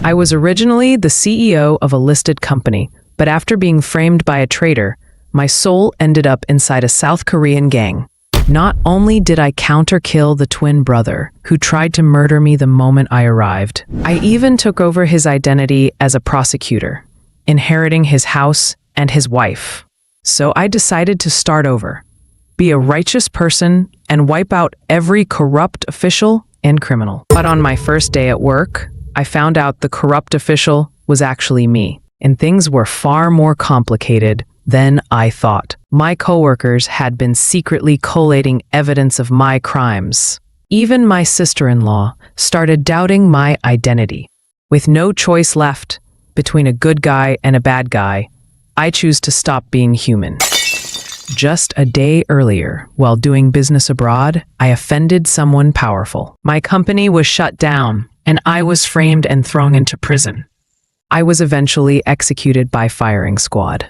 I was originally the CEO of a listed company, but after being framed by a traitor, my soul ended up inside a South Korean gang. Not only did I counter-kill the twin brother, who tried to murder me the moment I arrived, I even took over his identity as a prosecutor, inheriting his house and his wife. So I decided to start over, be a righteous person, and wipe out every corrupt official and criminal. But on my first day at work, I found out the corrupt official was actually me, and things were far more complicated than I thought. My coworkers had been secretly collating evidence of my crimes. Even my sister-in-law started doubting my identity. With no choice left between a good guy and a bad guy, I choose to stop being human. Just a day earlier, while doing business abroad, I offended someone powerful. My company was shut down, and I was framed and thrown into prison. I was eventually executed by firing squad.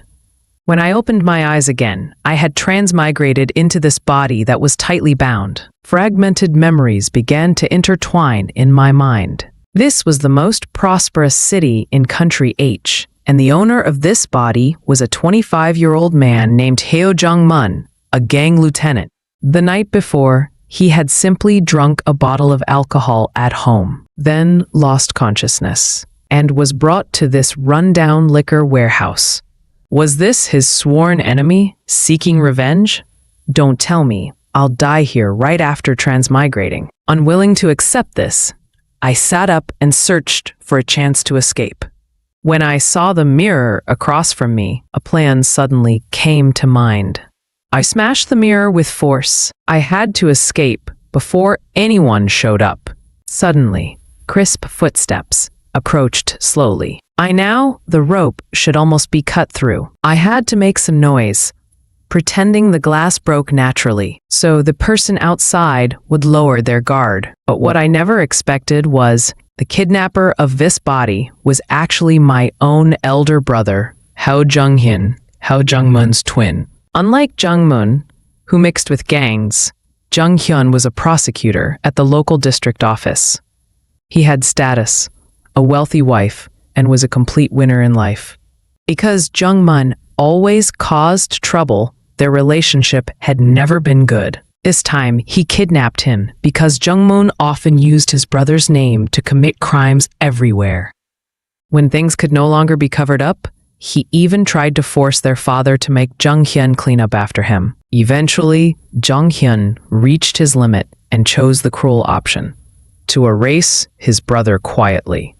When I opened my eyes again, I had transmigrated into this body that was tightly bound. Fragmented memories began to intertwine in my mind. This was the most prosperous city in Country H, and the owner of this body was a 25-year-old man named Heo Jung-mun, a gang lieutenant. The night before, he had simply drunk a bottle of alcohol at home, then lost consciousness, and was brought to this rundown liquor warehouse. Was this his sworn enemy, seeking revenge? Don't tell me, I'll die here right after transmigrating. Unwilling to accept this, I sat up and searched for a chance to escape. When I saw the mirror across from me, a plan suddenly came to mind. I smashed the mirror with force. I had to escape before anyone showed up. Suddenly, crisp footsteps approached slowly. The rope should almost be cut through. I had to make some noise, pretending the glass broke naturally, so the person outside would lower their guard. But what I never expected was the kidnapper of this body was actually my own elder brother, Heo Jung-hyun, Heo Jung-mun's twin. Unlike Jung-mun, who mixed with gangs, Jung-hyun was a prosecutor at the local district office. He had status, a wealthy wife, and was a complete winner in life. Because Jung-mun always caused trouble, their relationship had never been good. This time, he kidnapped him because Jung-mun often used his brother's name to commit crimes everywhere. When things could no longer be covered up, he even tried to force their father to make Jung-hyun clean up after him. Eventually, Jung-hyun reached his limit and chose the cruel option, to erase his brother quietly,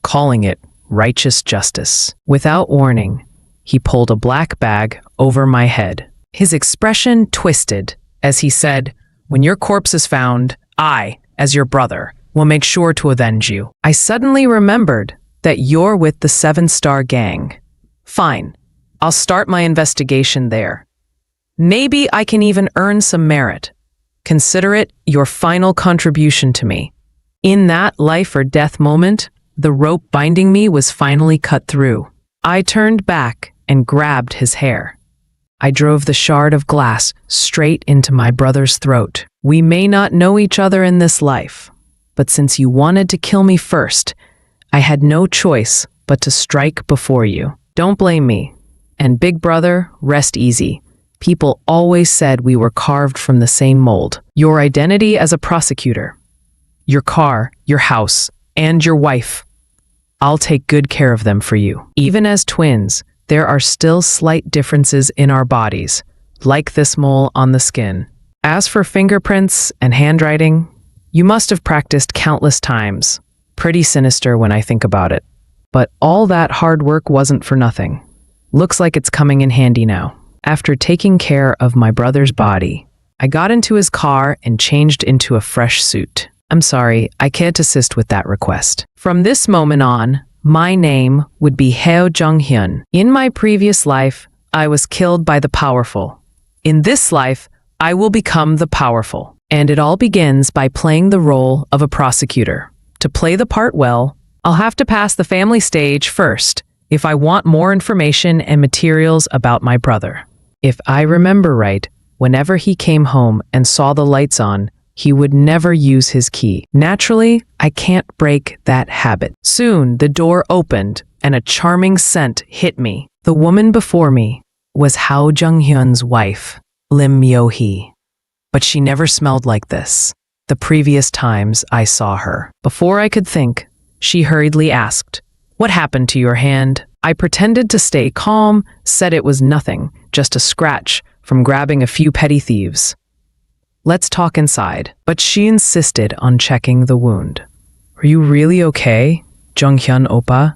calling it righteous justice. Without warning, he pulled a black bag over my head. His expression twisted as he said, "When your corpse is found, I, as your brother, will make sure to avenge you." I suddenly remembered that you're with the 7-Star Gang. Fine, I'll start my investigation there. Maybe I can even earn some merit. Consider it your final contribution to me. In that life or death moment, the rope binding me was finally cut through. I turned back and grabbed his hair. I drove the shard of glass straight into my brother's throat. We may not know each other in this life, but since you wanted to kill me first, I had no choice but to strike before you. Don't blame me. And big brother, rest easy. People always said we were carved from the same mold. Your identity as a prosecutor, your car, your house, and your wife. I'll take good care of them for you. Even as twins, there are still slight differences in our bodies, like this mole on the skin. As for fingerprints and handwriting, you must have practiced countless times. Pretty sinister when I think about it. But all that hard work wasn't for nothing. Looks like it's coming in handy now. After taking care of my brother's body, I got into his car and changed into a fresh suit. I'm sorry, I can't assist with that request. From this moment on, my name would be Heo Jung-hyun. In my previous life, I was killed by the powerful. In this life, I will become the powerful. And it all begins by playing the role of a prosecutor. To play the part well, I'll have to pass the family stage first if I want more information and materials about my brother. If I remember right, whenever he came home and saw the lights on, he would never use his key. Naturally, I can't break that habit. Soon, the door opened and a charming scent hit me. The woman before me was Hao Jung-hyun's wife, Lim Myo-hee. But she never smelled like this the previous times I saw her. Before I could think, she hurriedly asked, "What happened to your hand?" I pretended to stay calm, said it was nothing, just a scratch from grabbing a few petty thieves. "Let's talk inside." But she insisted on checking the wound. "Are you really okay, Jung-hyun oppa?"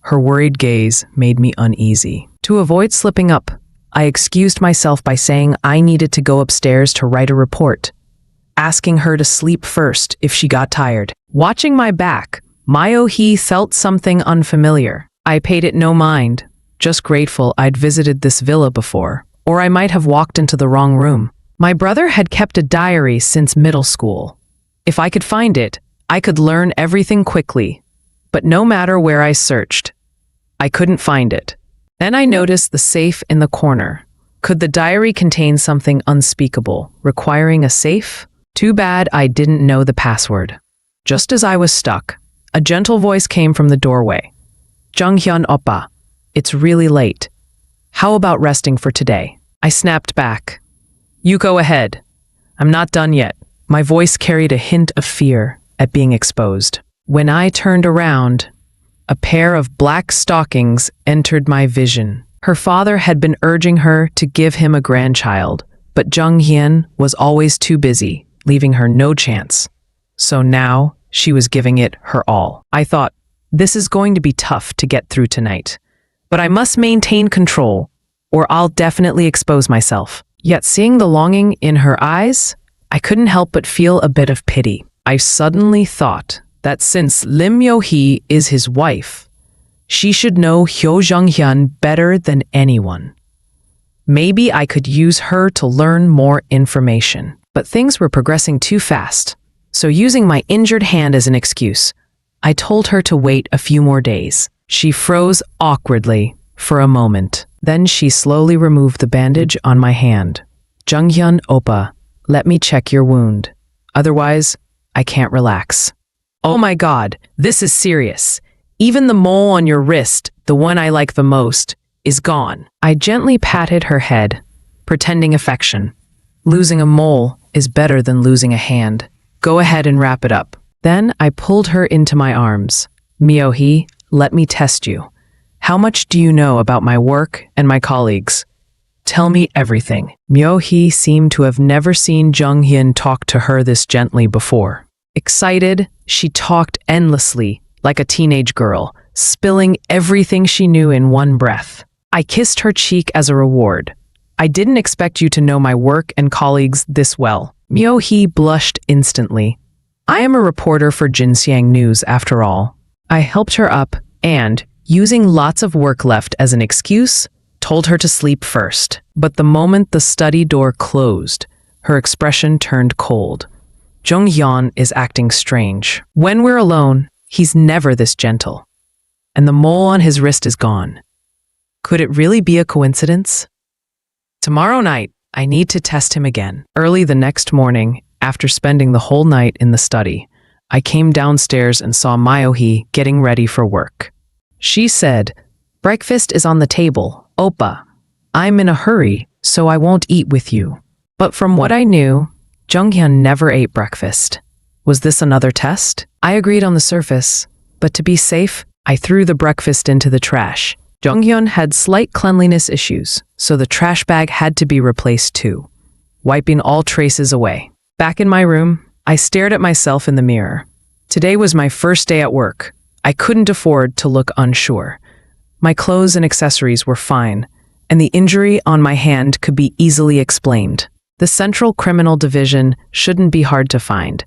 Her worried gaze made me uneasy. To avoid slipping up, I excused myself by saying I needed to go upstairs to write a report, asking her to sleep first if she got tired. Watching my back, Myo-hee felt something unfamiliar. I paid it no mind, just grateful I'd visited this villa before, or I might have walked into the wrong room. My brother had kept a diary since middle school. If I could find it, I could learn everything quickly. But no matter where I searched, I couldn't find it. Then I noticed the safe in the corner. Could the diary contain something unspeakable, requiring a safe? Too bad I didn't know the password. Just as I was stuck, a gentle voice came from the doorway. "Jung-hyun oppa, it's really late. How about resting for today?" I snapped back. "You go ahead. I'm not done yet." My voice carried a hint of fear at being exposed. When I turned around, a pair of black stockings entered my vision. Her father had been urging her to give him a grandchild, but Jung-hyun was always too busy, leaving her no chance. So now she was giving it her all. I thought, this is going to be tough to get through tonight, but I must maintain control, or I'll definitely expose myself. Yet seeing the longing in her eyes, I couldn't help but feel a bit of pity. I suddenly thought that since Lim Myo-hee is his wife, she should know Hyo Jung-hyun better than anyone. Maybe I could use her to learn more information. But things were progressing too fast, so using my injured hand as an excuse, I told her to wait a few more days. She froze awkwardly for a moment. Then she slowly removed the bandage on my hand. "Jung-hyun oppa, let me check your wound. Otherwise, I can't relax." "Oh my God, this is serious. Even the mole on your wrist, the one I like the most, is gone." I gently patted her head, pretending affection. Losing a mole is better than losing a hand. Go ahead and wrap it up. Then I pulled her into my arms. "Myo-hee, let me test you. How much do you know about my work and my colleagues? Tell me everything." Myo-hee seemed to have never seen Jung-hyun talk to her this gently before. Excited, she talked endlessly, like a teenage girl, spilling everything she knew in one breath. I kissed her cheek as a reward. "I didn't expect you to know my work and colleagues this well." Myo-hee blushed instantly. "I am a reporter for Jinxiang News, after all." I helped her up and, using lots of work left as an excuse, told her to sleep first. But the moment the study door closed, her expression turned cold. Jung-hyun is acting strange. When we're alone, he's never this gentle. And the mole on his wrist is gone. Could it really be a coincidence? Tomorrow night, I need to test him again. Early the next morning, after spending the whole night in the study, I came downstairs and saw Myo-hee getting ready for work. She said, "Breakfast is on the table, oppa. I'm in a hurry, so I won't eat with you." But from what I knew, Jung-hyun never ate breakfast. Was this another test? I agreed on the surface, but to be safe, I threw the breakfast into the trash. Jung-hyun had slight cleanliness issues, so the trash bag had to be replaced too, wiping all traces away. Back in my room, I stared at myself in the mirror. Today was my first day at work. I couldn't afford to look unsure. My clothes and accessories were fine, and the injury on my hand could be easily explained. The Central Criminal Division shouldn't be hard to find.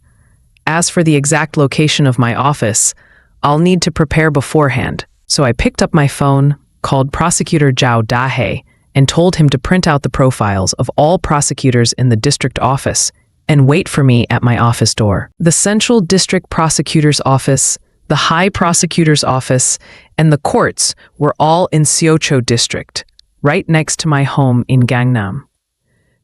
As for the exact location of my office, I'll need to prepare beforehand, so I picked up my phone, called Prosecutor Zhao Dahe, and told him to print out the profiles of all prosecutors in the district office and wait for me at my office door. The Central District Prosecutor's Office, the High Prosecutor's Office, and the courts were all in Seocho District, right next to my home in Gangnam.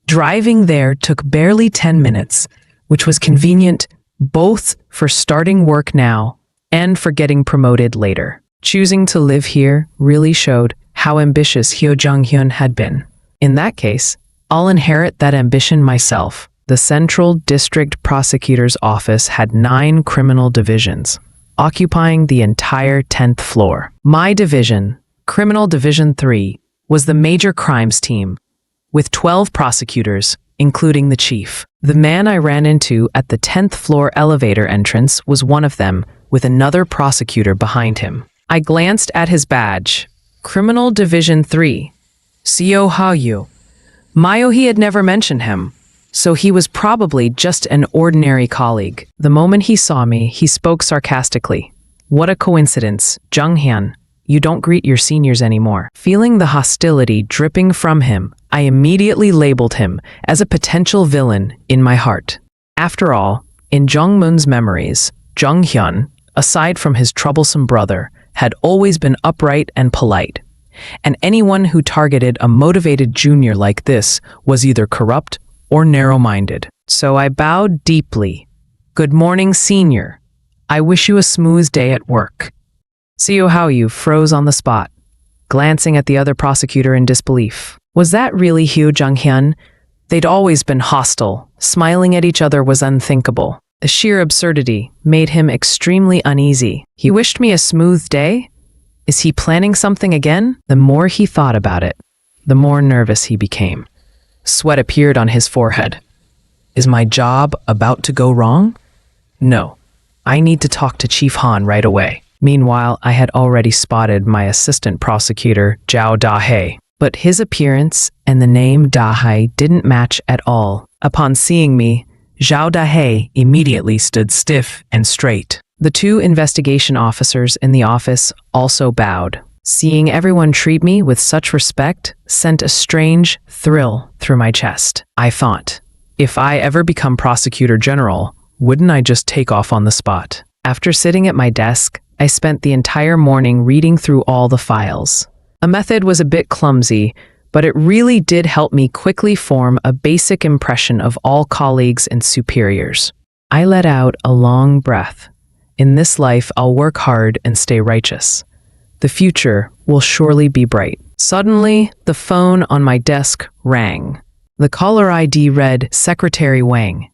Driving there took barely 10 minutes, which was convenient both for starting work now and for getting promoted later. Choosing to live here really showed how ambitious Hyo Jung-hyun had been. In that case, I'll inherit that ambition myself. The Central District Prosecutor's Office had 9 criminal divisions, occupying the entire 10th floor. My division, Criminal Division 3, was the major crimes team, with 12 prosecutors, including the chief. The man I ran into at the 10th floor elevator entrance was one of them, with another prosecutor behind him. I glanced at his badge, Criminal Division 3, Seo Ha-yu. Mayo-hee had never mentioned him, so he was probably just an ordinary colleague. The moment he saw me, he spoke sarcastically. What a coincidence, Jung-hyun. You don't greet your seniors anymore. Feeling the hostility dripping from him, I immediately labeled him as a potential villain in my heart. After all, in Jung-moon's memories, Jung-hyun, aside from his troublesome brother, had always been upright and polite. And anyone who targeted a motivated junior like this was either corrupt or narrow-minded. So I bowed deeply. Good morning, senior. I wish you a smooth day at work. Seo Ha-yu froze on the spot, glancing at the other prosecutor in disbelief. Was that really Hyo Jung-hyun? They'd always been hostile. Smiling at each other was unthinkable. The sheer absurdity made him extremely uneasy. He wished me a smooth day? Is he planning something again? The more he thought about it, the more nervous he became. Sweat appeared on his forehead. Is my job about to go wrong? No. I need to talk to Chief Han right away. Meanwhile, I had already spotted my assistant prosecutor, Zhao Da-hae. But his appearance and the name Da-hae didn't match at all. Upon seeing me, Zhao Da-hae immediately stood stiff and straight. The 2 investigation officers in the office also bowed. Seeing everyone treat me with such respect sent a strange thrill through my chest. I thought, if I ever become prosecutor general, wouldn't I just take off on the spot? After sitting at my desk, I spent the entire morning reading through all the files. A method was a bit clumsy, but it really did help me quickly form a basic impression of all colleagues and superiors. I let out a long breath. In this life, I'll work hard and stay righteous. The future will surely be bright. Suddenly, the phone on my desk rang. The caller ID read Secretary Wang.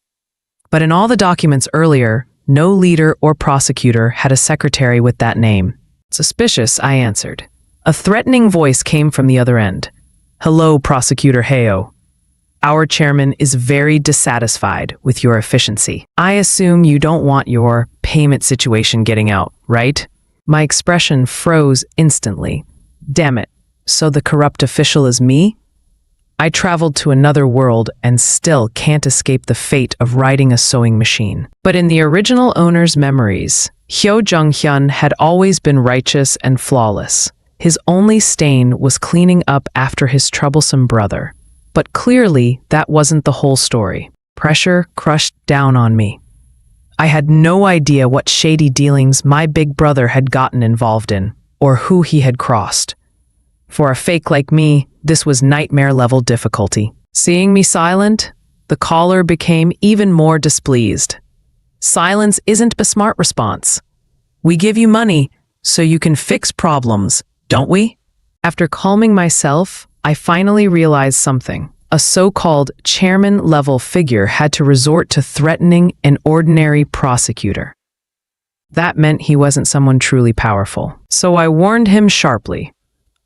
But in all the documents earlier, no leader or prosecutor had a secretary with that name. Suspicious, I answered. A threatening voice came from the other end. Hello, Prosecutor Heo. Our chairman is very dissatisfied with your efficiency. I assume you don't want your payment situation getting out, right? My expression froze instantly. Damn it, so the corrupt official is me? I traveled to another world and still can't escape the fate of riding a sewing machine. But in the original owner's memories, Hyo Jung-hyun had always been righteous and flawless. His only stain was cleaning up after his troublesome brother. But clearly, that wasn't the whole story. Pressure crushed down on me. I had no idea what shady dealings my big brother had gotten involved in, or who he had crossed. For a fake like me, this was nightmare-level difficulty. Seeing me silent, the caller became even more displeased. Silence isn't a smart response. We give you money so you can fix problems, don't we? After calming myself, I finally realized something. A so-called chairman-level figure had to resort to threatening an ordinary prosecutor. That meant he wasn't someone truly powerful. So I warned him sharply.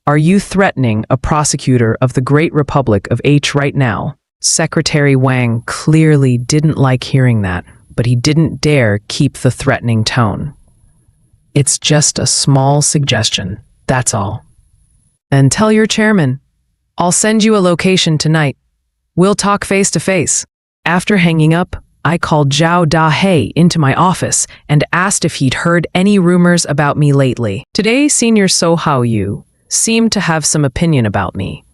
Are you threatening a prosecutor of the Great Republic of H right now? Secretary Wang clearly didn't like hearing that, but he didn't dare keep the threatening tone. It's just a small suggestion, that's all. Then tell your chairman. I'll send you a location tonight. We'll talk face to face. After hanging up, I called Zhao Da-hae into my office and asked if he'd heard any rumors about me lately. Today, Senior So Ha-yu seemed to have some opinion about me.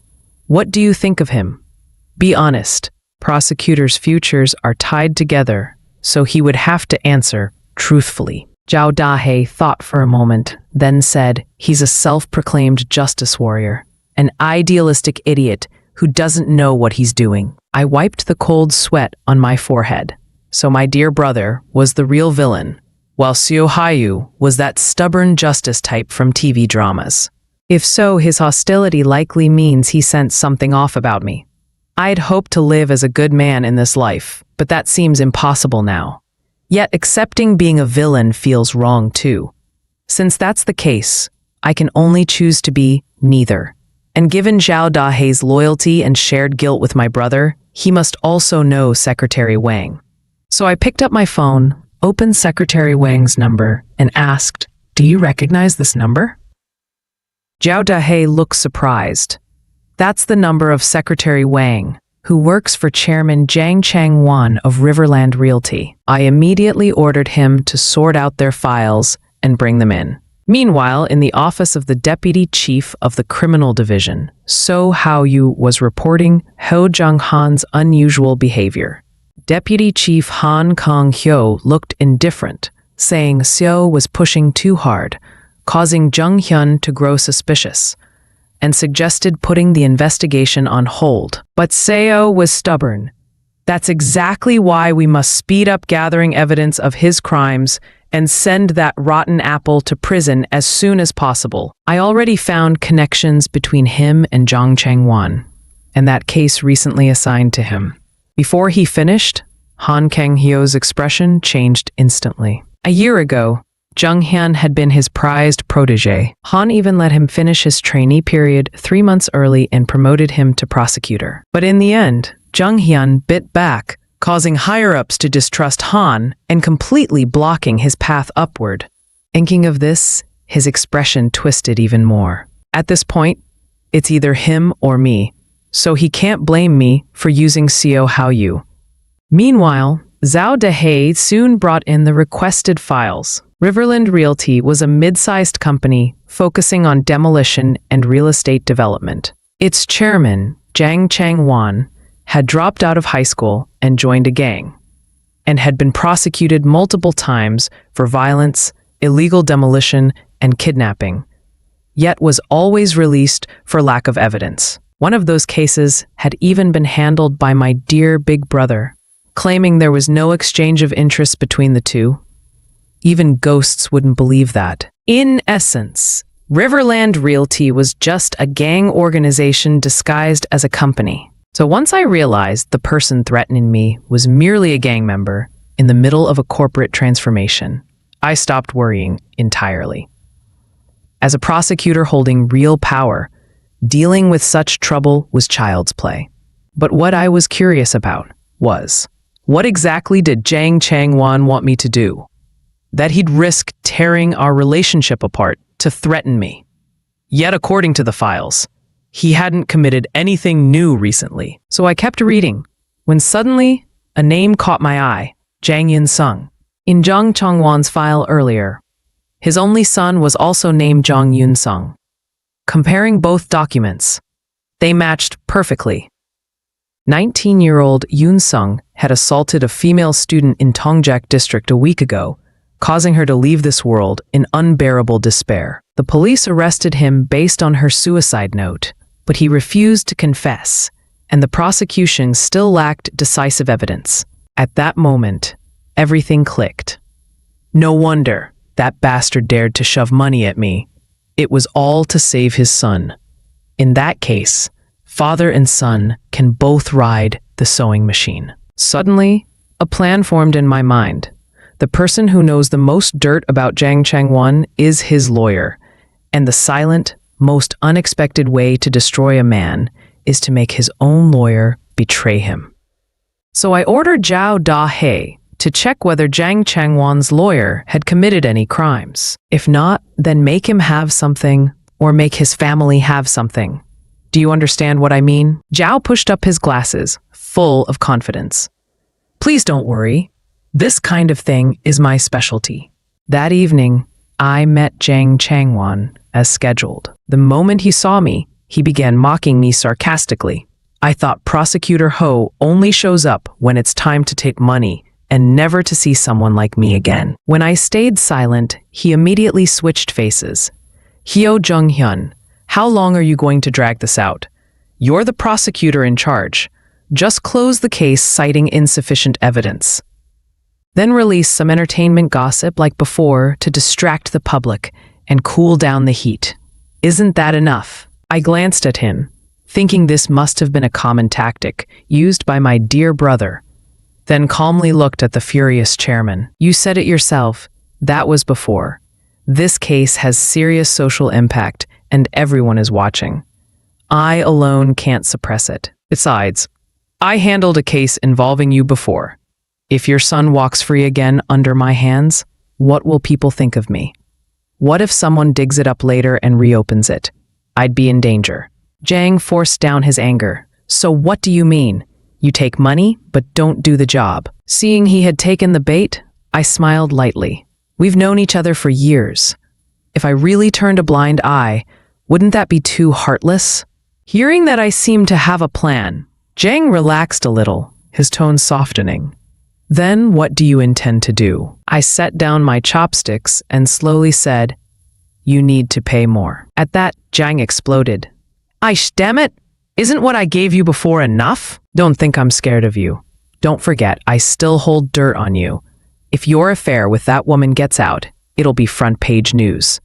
What do you think of him? Be honest. Prosecutors' futures are tied together, so he would have to answer truthfully. Zhao Da-hae thought for a moment, then said, he's a self-proclaimed justice warrior, an idealistic idiot who doesn't know what he's doing. I wiped the cold sweat on my forehead. So my dear brother was the real villain, while Seo Hayu was that stubborn justice type from TV dramas. If so, his hostility likely means he sensed something off about me. I'd hoped to live as a good man in this life, but that seems impossible now. Yet accepting being a villain feels wrong too. Since that's the case, I can only choose to be neither. And given Zhao Dahei's loyalty and shared guilt with my brother, he must also know Secretary Wang. So I picked up my phone, opened Secretary Wang's number, and asked, "Do you recognize this number?" Zhao Dahei looked surprised. That's the number of Secretary Wang, who works for Chairman Zhang Changwan of Riverland Realty. I immediately ordered him to sort out their files and bring them in. Meanwhile, in the office of the Deputy Chief of the Criminal Division, So Haoyu was reporting Ho Jung-han's unusual behavior. Deputy Chief Han Kang-hyo looked indifferent, saying Seo was pushing too hard, causing Jung-hyun to grow suspicious, and suggested putting the investigation on hold. But Seo was stubborn. That's exactly why we must speed up gathering evidence of his crimes and send that rotten apple to prison as soon as possible. I already found connections between him and Zhang Changwan, and that case recently assigned to him. Before he finished, Han Kang-hyo's expression changed instantly. A year ago, Jung-hyun had been his prized protege. Han even let him finish his trainee period 3 months early and promoted him to prosecutor. But in the end, Jung-hyun bit back, causing higher-ups to distrust Han and completely blocking his path upward. Thinking of this, his expression twisted even more. At this point, it's either him or me, so he can't blame me for using Seo Haoyu. Meanwhile, Zhao Dahei soon brought in the requested files. Riverland Realty was a mid-sized company focusing on demolition and real estate development. Its chairman, Zhang Changwan, had dropped out of high school and joined a gang, and had been prosecuted multiple times for violence, illegal demolition, and kidnapping, yet was always released for lack of evidence. One of those cases had even been handled by my dear big brother, claiming there was no exchange of interest between the two. Even ghosts wouldn't believe that. In essence, Riverland Realty was just a gang organization disguised as a company. So once I realized the person threatening me was merely a gang member in the middle of a corporate transformation, I stopped worrying entirely. As a prosecutor holding real power, dealing with such trouble was child's play. But what I was curious about was, what exactly did Zhang Changwan want me to do? That he'd risk tearing our relationship apart to threaten me. Yet according to the files, he hadn't committed anything new recently. So I kept reading, when suddenly a name caught my eye, Jang Yun-sung. In Zhang Changwan's file earlier, his only son was also named Jang Yun-sung. Comparing both documents, they matched perfectly. 19-year-old Yun-sung had assaulted a female student in Tongjak district a week ago, causing her to leave this world in unbearable despair. The police arrested him based on her suicide note, but he refused to confess, and the prosecution still lacked decisive evidence. At that moment, everything clicked. No wonder that bastard dared to shove money at me. It was all to save his son. In that case, father and son can both ride the sewing machine. Suddenly, a plan formed in my mind. The person who knows the most dirt about Zhang Changwan is his lawyer, and the silent, most unexpected way to destroy a man is to make his own lawyer betray him. So I ordered Zhao Dahei to check whether Zhang Changwan's lawyer had committed any crimes. If not, then make him have something, or make his family have something. Do you understand what I mean? Zhao pushed up his glasses, full of confidence. Please don't worry. This kind of thing is my specialty. That evening, I met Zhang Changwan as scheduled. The moment he saw me, he began mocking me sarcastically. I thought Prosecutor Ho only shows up when it's time to take money and never to see someone like me again. When I stayed silent, he immediately switched faces. Hyo Jung-hyun, how long are you going to drag this out? You're the prosecutor in charge. Just close the case citing insufficient evidence. Then release some entertainment gossip like before to distract the public and cool down the heat. Isn't that enough? I glanced at him, thinking this must have been a common tactic used by my dear brother, then calmly looked at the furious chairman. You said it yourself. That was before. This case has serious social impact and everyone is watching. I alone can't suppress it. Besides, I handled a case involving you before. If your son walks free again under my hands, what will people think of me? What if someone digs it up later and reopens it? I'd be in danger. Zhang forced down his anger. So what do you mean? You take money, but don't do the job. Seeing he had taken the bait, I smiled lightly. We've known each other for years. If I really turned a blind eye, wouldn't that be too heartless? Hearing that I seemed to have a plan, Zhang relaxed a little, his tone softening. Then what do you intend to do? I set down my chopsticks and slowly said, you need to pay more. At that, Zhang exploded. Aish, damn it! Isn't what I gave you before enough? Don't think I'm scared of you. Don't forget, I still hold dirt on you. If your affair with that woman gets out, it'll be front page news.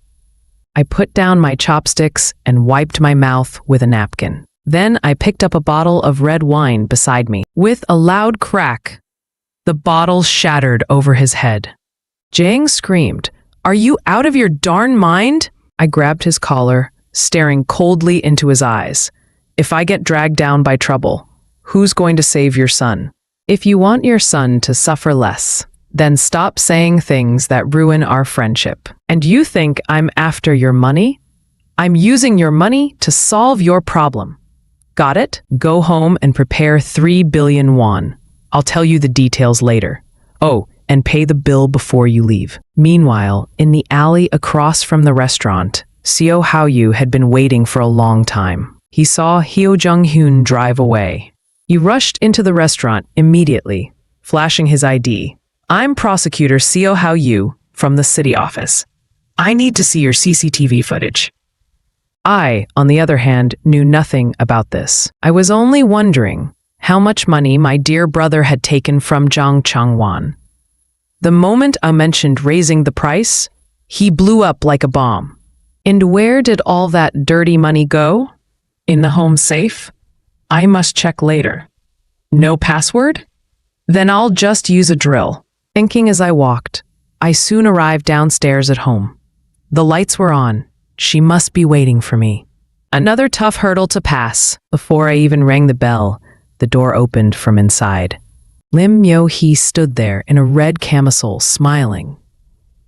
I put down my chopsticks and wiped my mouth with a napkin. Then I picked up a bottle of red wine beside me. With a loud crack, the bottle shattered over his head. Zhang screamed, "Are you out of your darn mind?" I grabbed his collar, staring coldly into his eyes. If I get dragged down by trouble, who's going to save your son? If you want your son to suffer less, then stop saying things that ruin our friendship. And you think I'm after your money? I'm using your money to solve your problem. Got it? Go home and prepare 3 billion won. I'll tell you the details later. Oh, and pay the bill before you leave. Meanwhile, in the alley across from the restaurant, Seo Haoyu had been waiting for a long time. He saw Hyo Jung-hoon drive away. He rushed into the restaurant immediately, flashing his ID. I'm Prosecutor Seo Haoyu from the city office. I need to see your CCTV footage. I, on the other hand, knew nothing about this. I was only wondering how much money my dear brother had taken from Zhang Changwan. The moment I mentioned raising the price, he blew up like a bomb. And where did all that dirty money go? In the home safe? I must check later. No password? Then I'll just use a drill. Thinking as I walked, I soon arrived downstairs at home. The lights were on. She must be waiting for me. Another tough hurdle to pass. Before I even rang the bell, the door opened from inside. Lim Myo-hee stood there in a red camisole, smiling.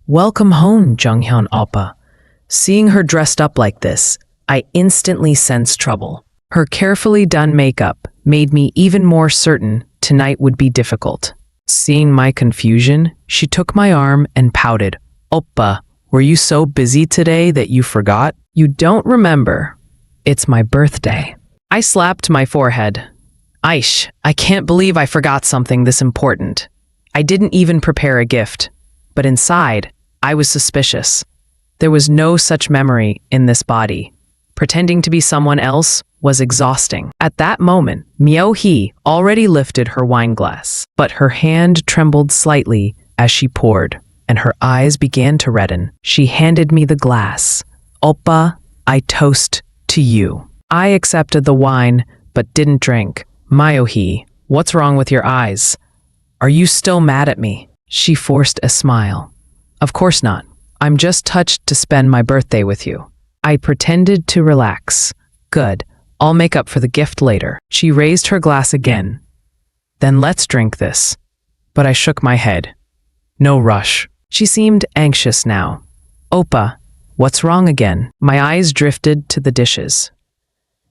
Welcome home, Jung-hyun oppa. Seeing her dressed up like this, I instantly sensed trouble. Her carefully done makeup made me even more certain tonight would be difficult. Seeing my confusion, she took my arm and pouted. Oppa, were you so busy today that you forgot? You don't remember. It's my birthday. I slapped my forehead. Aish, I can't believe I forgot something this important. I didn't even prepare a gift. But inside, I was suspicious. There was no such memory in this body. Pretending to be someone else was exhausting. At that moment, Myo-hee already lifted her wine glass, but her hand trembled slightly as she poured, and her eyes began to redden. She handed me the glass. Oppa, I toast to you. I accepted the wine, but didn't drink. Myo-hee, what's wrong with your eyes? Are you still mad at me? She forced a smile. Of course not. I'm just touched to spend my birthday with you. I pretended to relax. Good. I'll make up for the gift later. She raised her glass again. Then let's drink this. But I shook my head. No rush. She seemed anxious now. Oppa, what's wrong again? My eyes drifted to the dishes.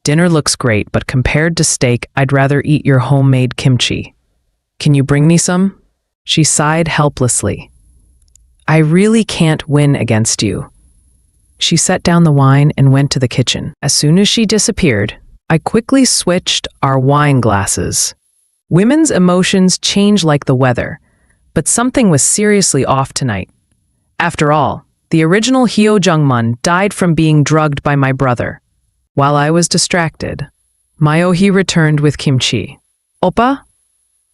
Dinner looks great, but compared to steak, I'd rather eat your homemade kimchi. Can you bring me some? She sighed helplessly. I really can't win against you. She set down the wine and went to the kitchen. As soon as she disappeared, I quickly switched our wine glasses. Women's emotions change like the weather, but something was seriously off tonight. After all, the original Hyo Jung-mun died from being drugged by my brother. While I was distracted, Myo-hee returned with kimchi. Oppa,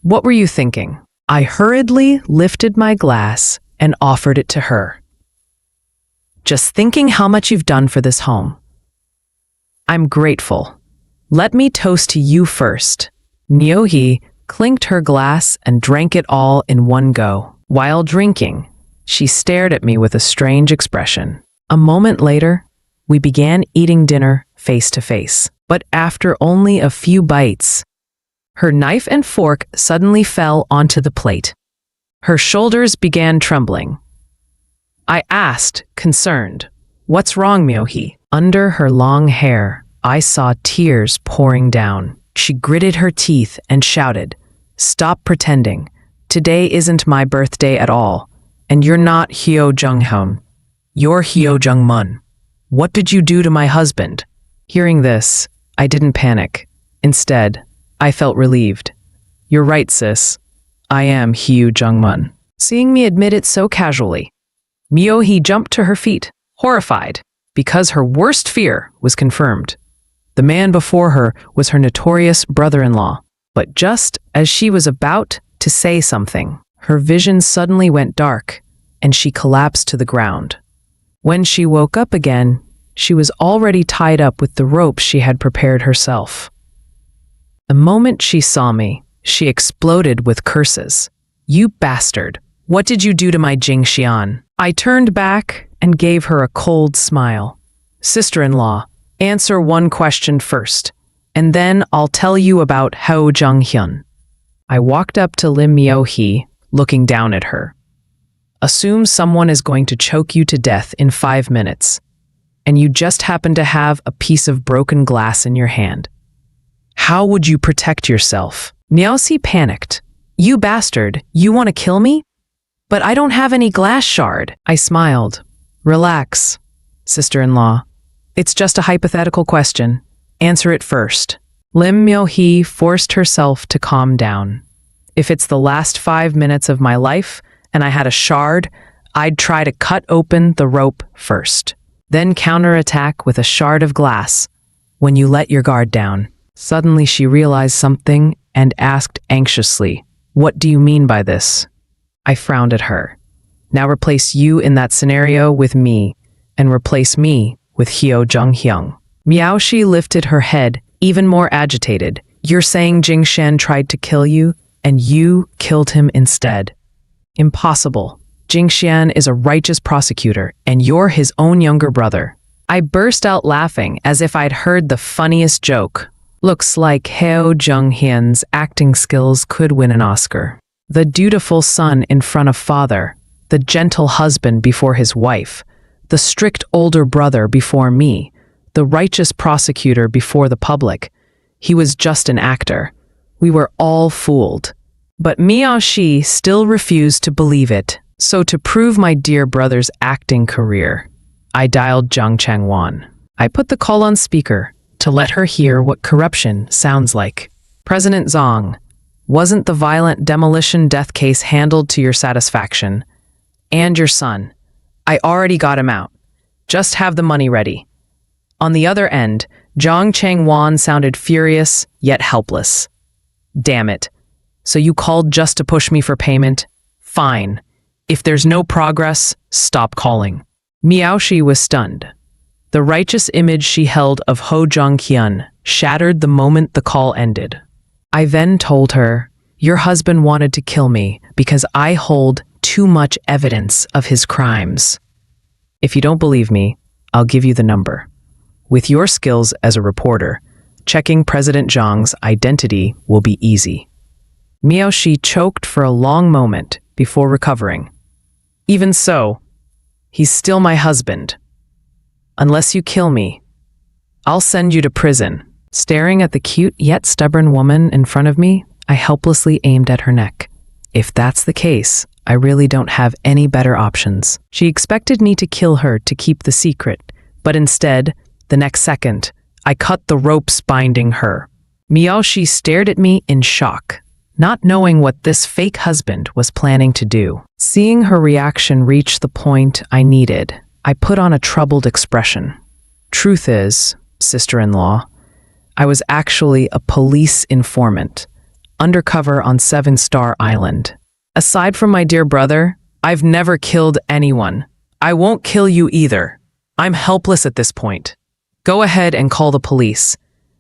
what were you thinking? I hurriedly lifted my glass and offered it to her. Just thinking how much you've done for this home. I'm grateful. Let me toast to you first. Myohi clinked her glass and drank it all in one go. While drinking, she stared at me with a strange expression. A moment later, we began eating dinner face to face. But after only a few bites, her knife and fork suddenly fell onto the plate. Her shoulders began trembling. I asked, concerned, "What's wrong, Myohi?" Under her long hair, I saw tears pouring down. She gritted her teeth and shouted, "Stop pretending. Today isn't my birthday at all, and you're not Hyo Jung-hyun. You're Hyo Jung-mun. What did you do to my husband?" Hearing this, I didn't panic. Instead, I felt relieved. "You're right, sis. I am Hyo Jung-mun." Seeing me admit it so casually, Myohi jumped to her feet, horrified, because her worst fear was confirmed. The man before her was her notorious brother-in-law. But just as she was about to say something, her vision suddenly went dark, and she collapsed to the ground. When she woke up again, she was already tied up with the rope she had prepared herself. The moment she saw me, she exploded with curses. "You bastard! What did you do to my Jingxian?" I turned back and gave her a cold smile. "Sister-in-law, answer one question first, and then I'll tell you about Hyo Jung-hyun." I walked up to Lim Myohi, looking down at her. "Assume someone is going to choke you to death in 5 minutes, and you just happen to have a piece of broken glass in your hand. How would you protect yourself?" Myosi panicked. "You bastard, you want to kill me? But I don't have any glass shard." I smiled. "Relax, sister-in-law. It's just a hypothetical question. Answer it first." Lim Myohi forced herself to calm down. "If it's the last 5 minutes of my life and I had a shard, I'd try to cut open the rope first, then counterattack with a shard of glass when you let your guard down." Suddenly she realized something and asked anxiously, "What do you mean by this?" I frowned at her. "Now replace you in that scenario with me, and replace me with Hyo Jung-hyun." Myoshi lifted her head, even more agitated. "You're saying Jingshan tried to kill you, and you killed him instead?" "Impossible. Jingshan is a righteous prosecutor, and you're his own younger brother." I burst out laughing as if I'd heard the funniest joke. Looks like Hyo Jung-hyun's acting skills could win an Oscar. The dutiful son in front of father, the gentle husband before his wife, the strict older brother before me, the righteous prosecutor before the public. He was just an actor. We were all fooled. But Myoshi still refused to believe it. So to prove my dear brother's acting career, I dialed Jung Chang-won. I put the call on speaker to let her hear what corruption sounds like. "President Zong, wasn't the violent demolition death case handled to your satisfaction? And your son? I already got him out. Just have the money ready." On the other end, Jung Chang-won sounded furious, yet helpless. "Damn it. So you called just to push me for payment? Fine. If there's no progress, stop calling." Myoshi was stunned. The righteous image she held of Hyo Jung-hyun shattered the moment the call ended. I then told her, "Your husband wanted to kill me because I hold too much evidence of his crimes. If you don't believe me, I'll give you the number. With your skills as a reporter, checking President Zhang's identity will be easy." Myoshi choked for a long moment before recovering. "Even so, he's still my husband. Unless you kill me, I'll send you to prison." Staring at the cute yet stubborn woman in front of me, I helplessly aimed at her neck. If that's the case, I really don't have any better options. She expected me to kill her to keep the secret, but instead, the next second, I cut the ropes binding her. Myoshi stared at me in shock, not knowing what this fake husband was planning to do. Seeing her reaction reach the point I needed, I put on a troubled expression. "Truth is, sister-in-law, I was actually a police informant, undercover on 7 Star Island. Aside from my dear brother, I've never killed anyone. I won't kill you either. I'm helpless at this point. Go ahead and call the police.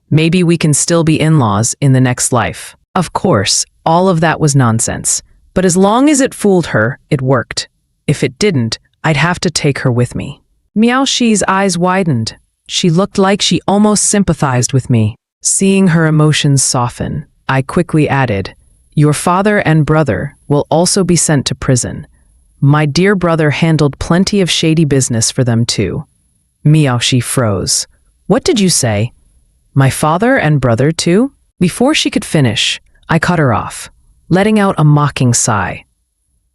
Maybe we can still be in-laws in the next life." Of course, all of that was nonsense. But as long as it fooled her, it worked. If it didn't, I'd have to take her with me. Miao-Shi's eyes widened. She looked like she almost sympathized with me. Seeing her emotions soften, I quickly added, "Your father and brother will also be sent to prison. My dear brother handled plenty of shady business for them too." Miao-Shi froze. "What did you say? My father and brother too?" Before she could finish, I cut her off, letting out a mocking sigh.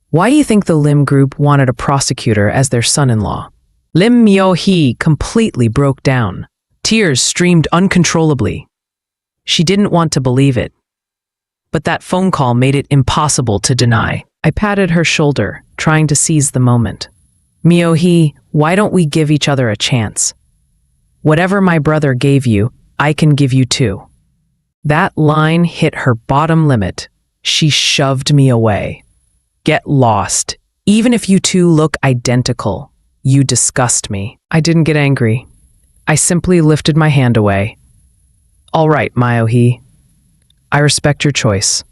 Why do you think the Lim group wanted a prosecutor as their son-in-law? Lim Myo-hee completely broke down. Tears streamed uncontrollably. She didn't want to believe it. But that phone call made it impossible to deny. I patted her shoulder, trying to seize the moment. "Myo-hee, why don't we give each other a chance? Whatever my brother gave you, I can give you too." That line hit her bottom limit. She shoved me away. "Get lost. Even if you two look identical, you disgust me." I didn't get angry. I simply lifted my hand away. "All right, Myo-hee. I respect your choice.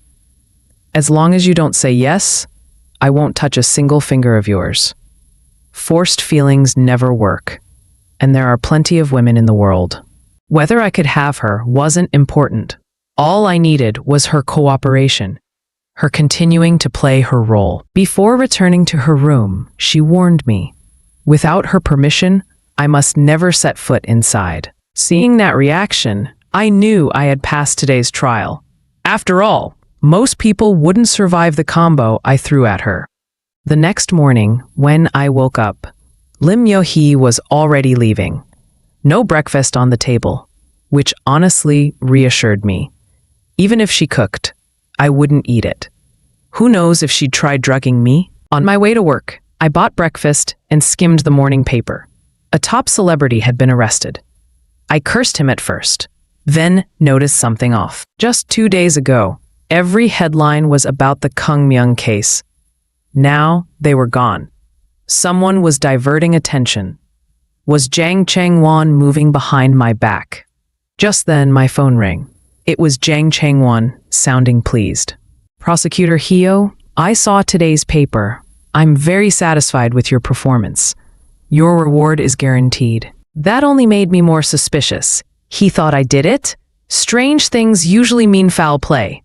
As long as you don't say yes, I won't touch a single finger of yours. Forced feelings never work, and there are plenty of women in the world." Whether I could have her wasn't important. All I needed was her cooperation, her continuing to play her role. Before returning to her room, she warned me. Without her permission, I must never set foot inside. Seeing that reaction, I knew I had passed today's trial. After all, most people wouldn't survive the combo I threw at her. The next morning, when I woke up, Lim Myo-hee was already leaving. No breakfast on the table, which honestly reassured me. Even if she cooked, I wouldn't eat it. Who knows if she'd try drugging me? On my way to work, I bought breakfast and skimmed the morning paper. A top celebrity had been arrested. I cursed him at first, then noticed something off. Just 2 days ago, every headline was about the Kung Myung case. Now they were gone. Someone was diverting attention. Was Jang Chang-won moving behind my back? Just then, my phone rang. It was Jang Chang-won, sounding pleased. "Prosecutor Hyo, I saw today's paper. I'm very satisfied with your performance. Your reward is guaranteed." That only made me more suspicious. He thought I did it? Strange things usually mean foul play.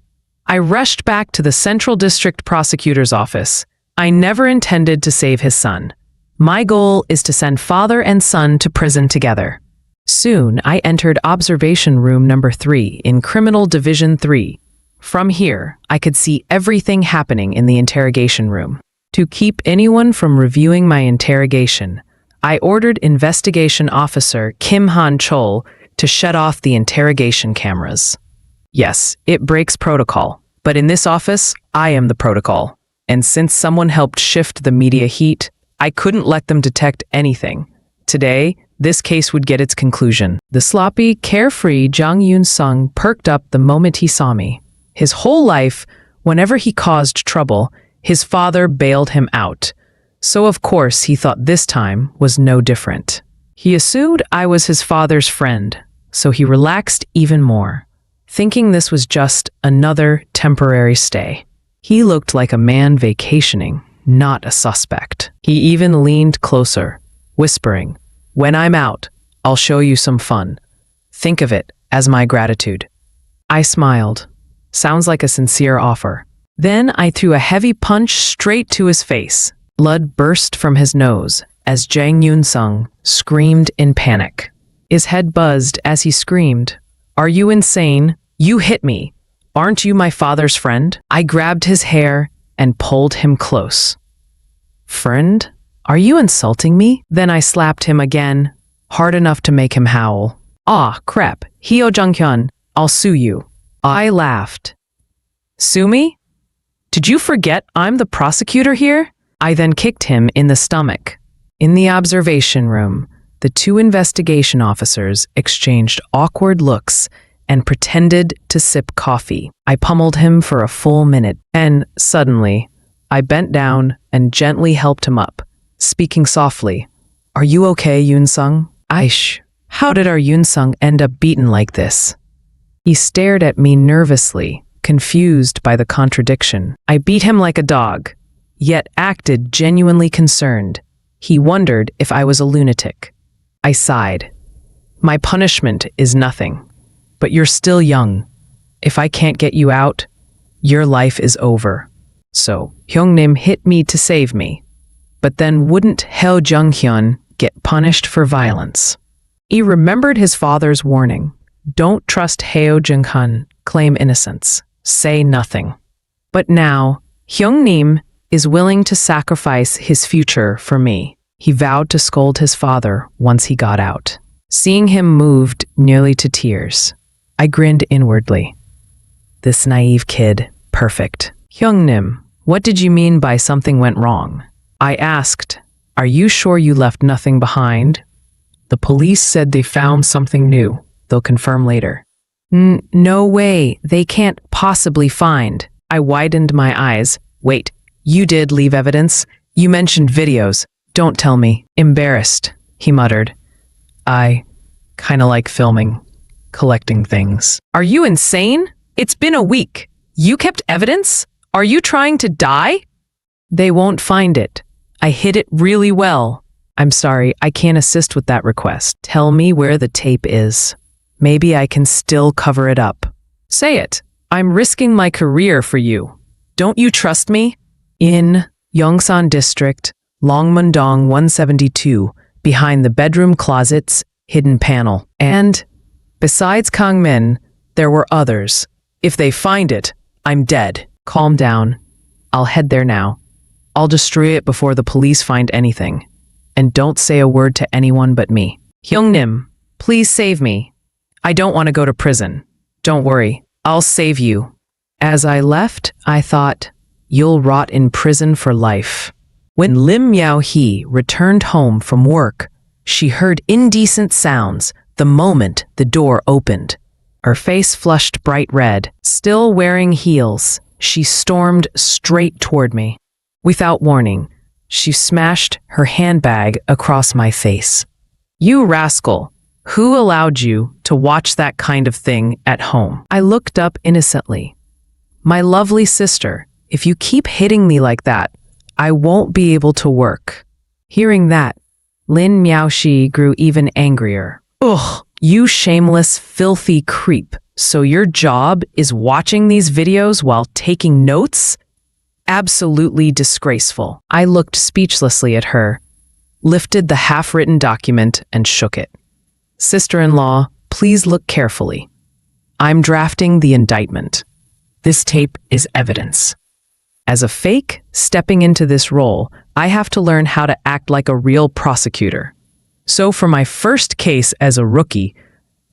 I rushed back to the Central District Prosecutor's office. I never intended to save his son. My goal is to send father and son to prison together. Soon, I entered observation room number 3 in Criminal Division 3. From here, I could see everything happening in the interrogation room. To keep anyone from reviewing my interrogation, I ordered Investigation Officer Kim Han-chol to shut off the interrogation cameras. Yes, it breaks protocol, but in this office, I am the protocol. And since someone helped shift the media heat, I couldn't let them detect anything. Today, this case would get its conclusion. The sloppy, carefree Jang Yoon-sung perked up the moment he saw me. His whole life, whenever he caused trouble, his father bailed him out. So of course he thought this time was no different. He assumed I was his father's friend, so he relaxed even more, thinking this was just another temporary stay. He looked like a man vacationing, not a suspect. He even leaned closer, whispering, "When I'm out, I'll show you some fun. Think of it as my gratitude." I smiled. Sounds like a sincere offer. Then I threw a heavy punch straight to his face. Blood burst from his nose as Jang Yoon-sung screamed in panic. His head buzzed as he screamed, "Are you insane? You hit me. Aren't you my father's friend?" I grabbed his hair and pulled him close. "Friend? Are you insulting me?" Then I slapped him again, hard enough to make him howl. "Ah, crap. Hyo Jung-hyun, I'll sue you." I laughed. "Sue me? Did you forget I'm the prosecutor here?" I then kicked him in the stomach. In the observation room, the 2 investigation officers exchanged awkward looks and pretended to sip coffee. I pummeled him for a full minute, and suddenly, I bent down and gently helped him up, speaking softly. Are you okay, Yoon-sung? Aish, how did our Yoon-sung end up beaten like this? He stared at me nervously, confused by the contradiction. I beat him like a dog, yet acted genuinely concerned. He wondered if I was a lunatic. I sighed. My punishment is nothing, but you're still young. If I can't get you out, your life is over. So, Hyungnim hit me to save me. But then wouldn't Heo Jung-hyun get punished for violence? He remembered his father's warning. Don't trust Heo Jung-hyun, claim innocence, say nothing. But now, Hyungnim is willing to sacrifice his future for me. He vowed to scold his father once he got out. Seeing him moved nearly to tears, I grinned inwardly. This naive kid, perfect. Hyungnim, what did you mean by something went wrong? I asked, are you sure you left nothing behind? The police said they found something new. They'll confirm later. No way, they can't possibly find. I widened my eyes. Wait, you did leave evidence? You mentioned videos. Don't tell me. Embarrassed, he muttered. I kinda like filming, collecting things. Are you insane? It's been a week. You kept evidence? Are you trying to die? They won't find it. I hid it really well. I'm sorry, I can't assist with that request. Tell me where the tape is. Maybe I can still cover it up. Say it. I'm risking my career for you. Don't you trust me? In Yongsan District, Longmundong 172, behind the bedroom closet's hidden panel. And, besides Kang Min, there were others. If they find it, I'm dead. Calm down. I'll head there now. I'll destroy it before the police find anything. And don't say a word to anyone but me. Hyungnim, please save me. I don't want to go to prison. Don't worry, I'll save you. As I left, I thought, you'll rot in prison for life. When Lim Yao-hee returned home from work, she heard indecent sounds the moment the door opened. Her face flushed bright red. Still wearing heels, she stormed straight toward me. Without warning, she smashed her handbag across my face. You rascal, who allowed you to watch that kind of thing at home? I looked up innocently. My lovely sister, if you keep hitting me like that, I won't be able to work. Hearing that, Lin Miaoshi grew even angrier. Ugh, you shameless, filthy creep. So your job is watching these videos while taking notes? Absolutely disgraceful. I looked speechlessly at her, lifted the half-written document, and shook it. Sister-in-law, please look carefully. I'm drafting the indictment. This tape is evidence. As a fake stepping into this role, I have to learn how to act like a real prosecutor. So for my first case as a rookie,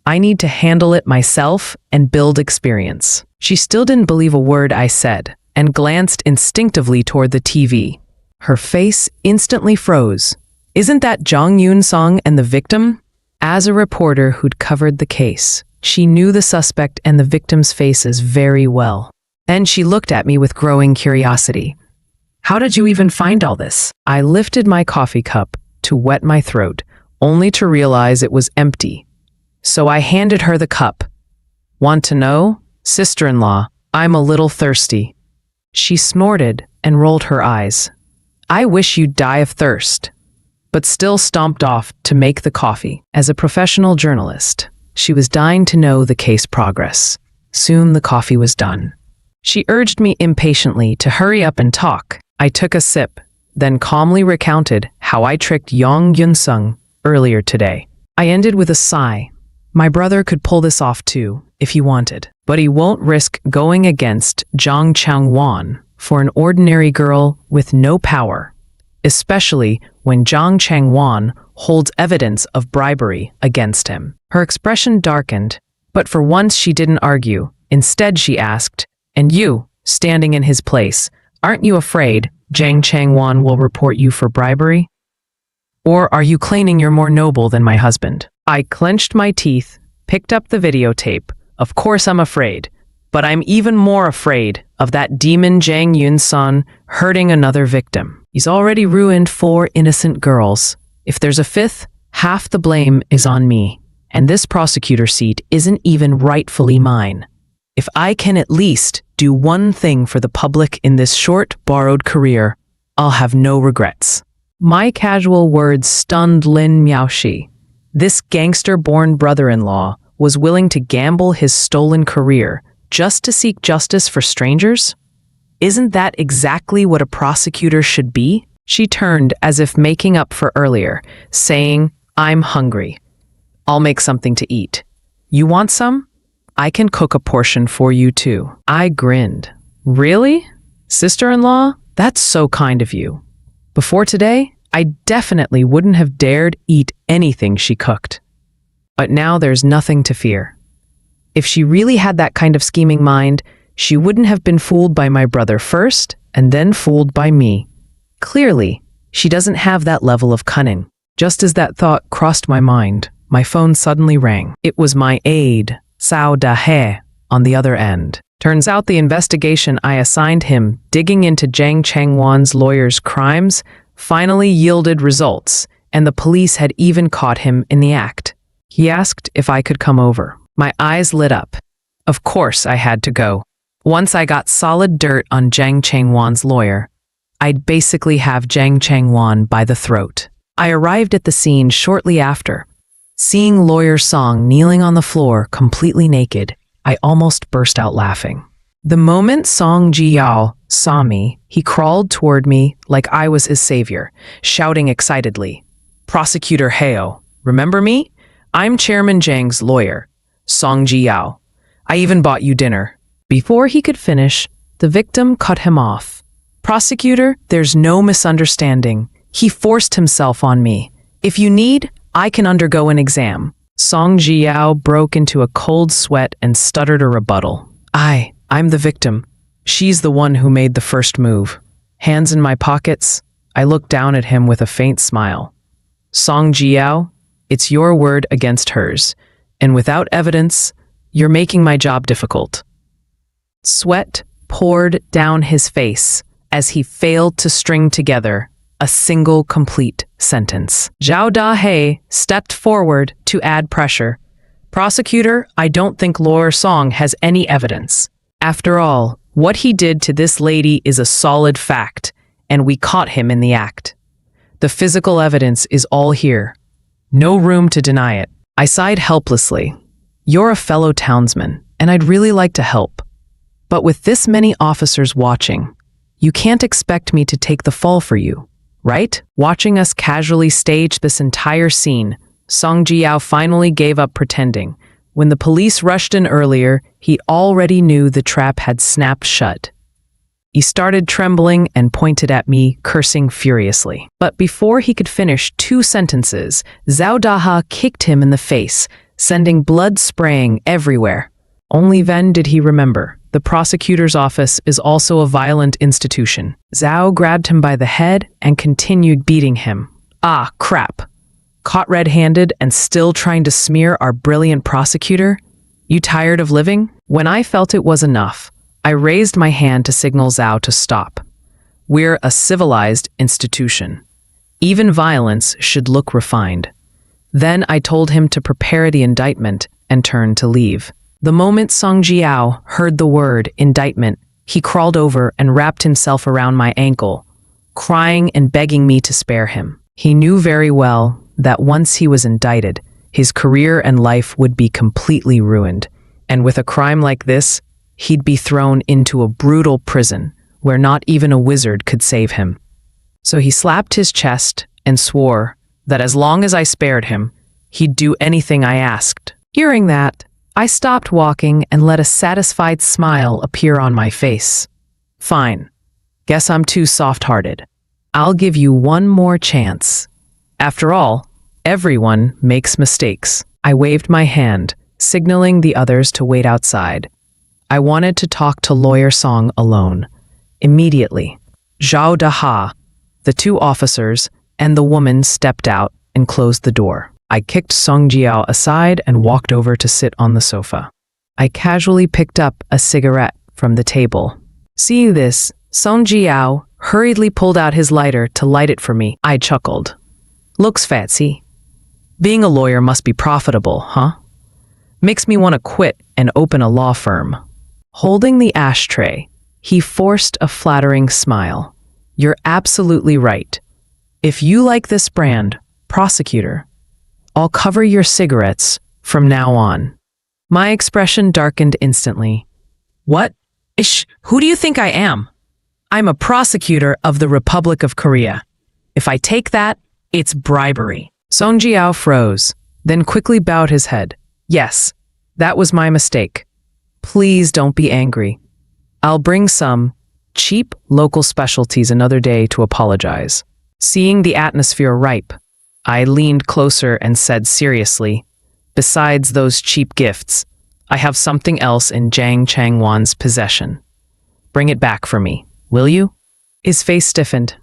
I need to handle it myself and build experience. She still didn't believe a word I said and glanced instinctively toward the TV. Her face instantly froze. Isn't that Jang Yoon-sung and the victim? As a reporter who'd covered the case, she knew the suspect and the victim's faces very well. Then she looked at me with growing curiosity. How did you even find all this? I lifted my coffee cup to wet my throat, only to realize it was empty. So I handed her the cup. Want to know? Sister-in-law, I'm a little thirsty. She snorted and rolled her eyes. I wish you'd die of thirst, but still stomped off to make the coffee. As a professional journalist, she was dying to know the case progress. Soon the coffee was done. She urged me impatiently to hurry up and talk. I took a sip, then calmly recounted how I tricked Yong Yun-sung earlier today. I ended with a sigh. My brother could pull this off too, if he wanted, but he won't risk going against Jang Chang-won for an ordinary girl with no power, especially when Jang Chang-won holds evidence of bribery against him. Her expression darkened, but for once she didn't argue. Instead, she asked, and you, standing in his place, aren't you afraid Jang Chang-won will report you for bribery? Or are you claiming you're more noble than my husband? I clenched my teeth, picked up the videotape. Of course I'm afraid, But I'm even more afraid of that demon Jang Yun-sun hurting another victim. He's already ruined 4 innocent girls. If there's a 5th, half the blame is on me. And this prosecutor seat isn't even rightfully mine. If I can at least do one thing for the public in this short, borrowed career, I'll have no regrets. My casual words stunned Lin Miaoshi. This gangster-born brother-in-law was willing to gamble his stolen career just to seek justice for strangers? Isn't that exactly what a prosecutor should be? She turned as if making up for earlier, saying, "I'm hungry. I'll make something to eat. You want some? I can cook a portion for you too." I grinned. Really? Sister-in-law? That's so kind of you. Before today, I definitely wouldn't have dared eat anything she cooked. But now there's nothing to fear. If she really had that kind of scheming mind, she wouldn't have been fooled by my brother first and then fooled by me. Clearly, she doesn't have that level of cunning. Just as that thought crossed my mind, my phone suddenly rang. It was my aide, Sao Da-he, on the other end. Turns out the investigation I assigned him, digging into Jang Chang-won's lawyer's crimes, finally yielded results, and the police had even caught him in the act. He asked if I could come over. My eyes lit up. Of course I had to go. Once I got solid dirt on Jang Chang-won's lawyer, I'd basically have Jang Chang-won by the throat. I arrived at the scene shortly after. Seeing Lawyer Song kneeling on the floor, completely naked, I almost burst out laughing. The moment Song Ji-yao saw me, he crawled toward me like I was his savior, shouting excitedly, "Prosecutor Heo, remember me? I'm Chairman Jang's lawyer, Song Ji-yao. I even bought you dinner." Before he could finish, the victim cut him off. "Prosecutor, there's no misunderstanding. He forced himself on me. If you need, I can undergo an exam." Song Ji-yao broke into a cold sweat and stuttered a rebuttal. I'm the victim. She's the one who made the first move." Hands in my pockets, I looked down at him with a faint smile. "Song Ji-yao, it's your word against hers, and without evidence, you're making my job difficult." Sweat poured down his face as he failed to string together a single complete sentence. Zhao Da-he stepped forward to add pressure. "Prosecutor, I don't think Lawyer Song has any evidence. After all, what he did to this lady is a solid fact, and we caught him in the act. The physical evidence is all here. No room to deny it." I sighed helplessly. "You're a fellow townsman, and I'd really like to help. But with this many officers watching, you can't expect me to take the fall for you, right?" Watching us casually stage this entire scene, Song Ji-yao finally gave up pretending. When the police rushed in earlier, he already knew the trap had snapped shut. He started trembling and pointed at me, cursing furiously. But before he could finish 2 sentences, Zhao Daha kicked him in the face, sending blood spraying everywhere. Only then did he remember. The prosecutor's office is also a violent institution. Zhao grabbed him by the head and continued beating him. "Ah, crap. Caught red-handed and still trying to smear our brilliant prosecutor? You tired of living?" When I felt it was enough, I raised my hand to signal Zhao to stop. We're a civilized institution. Even violence should look refined. Then I told him to prepare the indictment and turned to leave. The moment Song Ji-yao heard the word indictment, he crawled over and wrapped himself around my ankle, crying and begging me to spare him. He knew very well that once he was indicted, his career and life would be completely ruined. And with a crime like this, he'd be thrown into a brutal prison where not even a wizard could save him. So he slapped his chest and swore that as long as I spared him, he'd do anything I asked. Hearing that, I stopped walking and let a satisfied smile appear on my face. "Fine. Guess I'm too soft-hearted. I'll give you one more chance. After all, everyone makes mistakes." I waved my hand, signaling the others to wait outside. I wanted to talk to Lawyer Song alone. Immediately, Zhao Daha, the 2 officers, and the woman stepped out and closed the door. I kicked Song Jiao aside and walked over to sit on the sofa. I casually picked up a cigarette from the table. Seeing this, Song Jiao hurriedly pulled out his lighter to light it for me. I chuckled. Looks fancy. Being a lawyer must be profitable, huh? Makes me want to quit and open a law firm. Holding the ashtray, he forced a flattering smile. You're absolutely right. If you like this brand, prosecutor, I'll cover your cigarettes from now on. My expression darkened instantly. What? Ish, who do you think I am? I'm a prosecutor of the Republic of Korea. If I take that, it's bribery. Song Jiao froze, then quickly bowed his head. Yes, that was my mistake. Please don't be angry. I'll bring some cheap local specialties another day to apologize. Seeing the atmosphere ripe, I leaned closer and said seriously, besides those cheap gifts, I have something else in Jang Changwon's possession. Bring it back for me, will you? His face stiffened.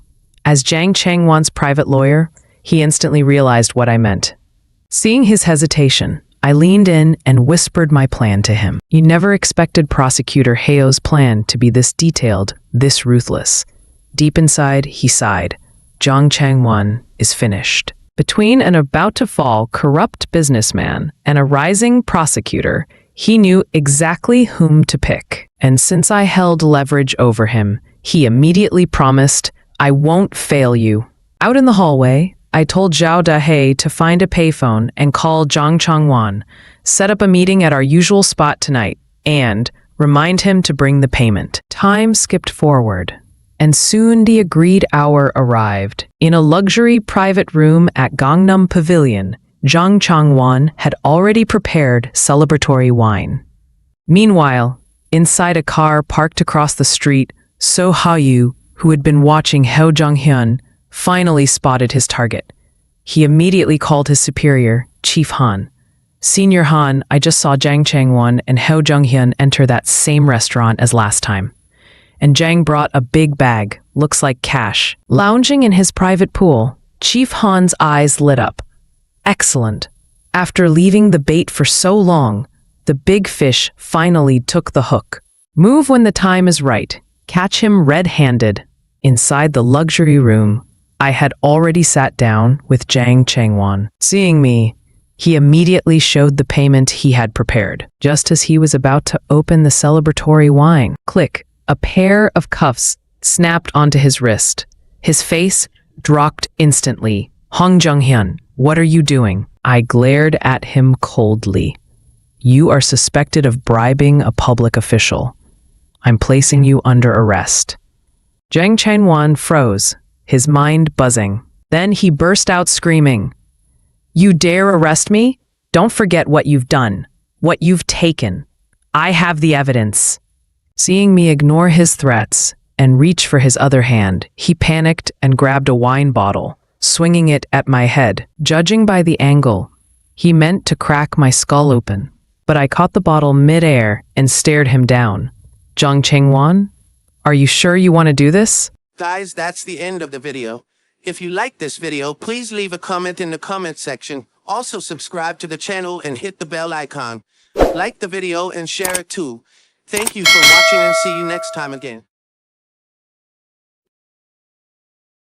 As Jang Changwon's private lawyer, he instantly realized what I meant. Seeing his hesitation, I leaned in and whispered my plan to him. You never expected Prosecutor Heo's plan to be this detailed, this ruthless. Deep inside, he sighed. Jang Changwon is finished. Between an about-to-fall corrupt businessman and a rising prosecutor, he knew exactly whom to pick. And since I held leverage over him, he immediately promised, I won't fail you. Out in the hallway, I told Zhao Dahei to find a payphone and call Jang Changwon, set up a meeting at our usual spot tonight, and remind him to bring the payment. Time skipped forward, and soon the agreed hour arrived. In a luxury private room at Gangnam Pavilion, Jang Changwon had already prepared celebratory wine. Meanwhile, inside a car parked across the street, So Ha-yu, who had been watching Heo Jung-hyun, finally spotted his target. He immediately called his superior, Chief Han. Senior Han, I just saw Jang Changwon and Heo Jung-hyun enter that same restaurant as last time. And Jang brought a big bag, looks like cash. Lounging in his private pool, Chief Han's eyes lit up. Excellent. After leaving the bait for so long, the big fish finally took the hook. Move when the time is right. Catch him red-handed. Inside the luxury room, I had already sat down with Jang Changwon. Seeing me, he immediately showed the payment he had prepared. Just as he was about to open the celebratory wine, click, a pair of cuffs snapped onto his wrist. His face dropped instantly. Hong Jung-hyun, what are you doing? I glared at him coldly. You are suspected of bribing a public official. I'm placing you under arrest. Jang Changwon froze, his mind buzzing. Then he burst out screaming. You dare arrest me? Don't forget what you've done, what you've taken. I have the evidence. Seeing me ignore his threats and reach for his other hand, he panicked and grabbed a wine bottle, swinging it at my head. Judging by the angle, he meant to crack my skull open, but I caught the bottle mid-air and stared him down. Jang Changwon, are you sure you want to do this? Guys, that's the end of the video. If you like this video, please leave a comment in the comment section. Also subscribe to the channel and hit the bell icon. Like the video and share it too. Thank you for watching and see you next time again.